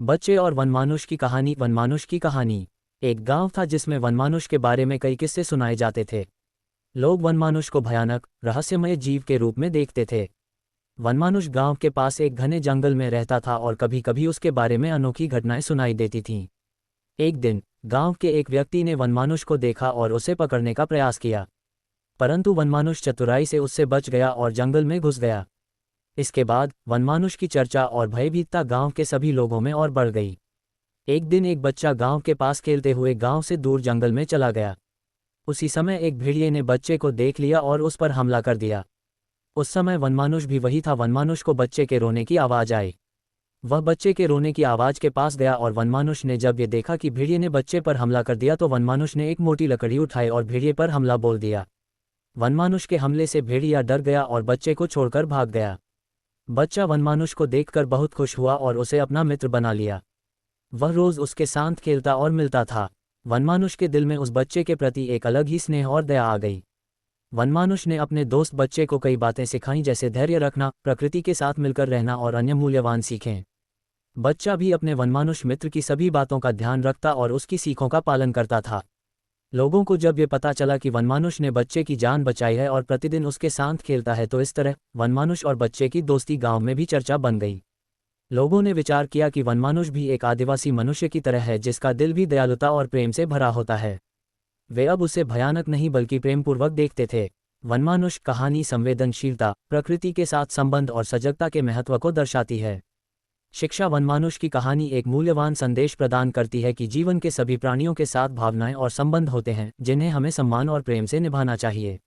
बच्चे और वनमानुष की कहानी। वनमानुष की कहानी। एक गांव था जिसमें वनमानुष के बारे में कई किस्से सुनाए जाते थे। लोग वनमानुष को भयानक, रहस्यमय जीव के रूप में देखते थे। वनमानुष गांव के पास एक घने जंगल में रहता था और कभी कभी उसके बारे में अनोखी घटनाएं सुनाई देती थीं। एक दिन गांव के एक व्यक्ति ने वनमानुष को देखा और उसे पकड़ने का प्रयास किया, परंतु वनमानुष चतुराई से उससे बच गया और जंगल में घुस गया। इसके बाद वनमानुष की चर्चा और भयभीतता गांव के सभी लोगों में और बढ़ गई। एक दिन एक बच्चा गांव के पास खेलते हुए गांव से दूर जंगल में चला गया। उसी समय एक भेड़िए ने बच्चे को देख लिया और उस पर हमला कर दिया। उस समय वनमानुष भी वही था। वनमानुष को बच्चे के रोने की आवाज़ आई। वह बच्चे के रोने की आवाज़ के पास गया और वनमानुष ने जब ये देखा कि भेड़िए ने बच्चे पर हमला कर दिया तो वनमानुष ने एक मोटी लकड़ी उठाई और भेड़िए पर हमला बोल दिया। वनमानुष के हमले से भेड़िया डर गया और बच्चे को छोड़कर भाग गया। बच्चा वनमानुष को देखकर बहुत खुश हुआ और उसे अपना मित्र बना लिया। वह रोज उसके साथ खेलता और मिलता था। वनमानुष के दिल में उस बच्चे के प्रति एक अलग ही स्नेह और दया आ गई। वनमानुष ने अपने दोस्त बच्चे को कई बातें सिखाईं, जैसे धैर्य रखना, प्रकृति के साथ मिलकर रहना और अन्य मूल्यवान सीखें। बच्चा भी अपने वनमानुष मित्र की सभी बातों का ध्यान रखता और उसकी सीखों का पालन करता था। लोगों को जब ये पता चला कि वनमानुष ने बच्चे की जान बचाई है और प्रतिदिन उसके साथ खेलता है तो इस तरह वनमानुष और बच्चे की दोस्ती गांव में भी चर्चा बन गई। लोगों ने विचार किया कि वनमानुष भी एक आदिवासी मनुष्य की तरह है जिसका दिल भी दयालुता और प्रेम से भरा होता है। वे अब उसे भयानक नहीं बल्कि प्रेमपूर्वक देखते थे। वनमानुष कहानी संवेदनशीलता, प्रकृति के साथ संबंध और सजगता के महत्व को दर्शाती है। शिक्षा। वनमानुष की कहानी एक मूल्यवान संदेश प्रदान करती है कि जीवन के सभी प्राणियों के साथ भावनाएं और संबंध होते हैं जिन्हें हमें सम्मान और प्रेम से निभाना चाहिए।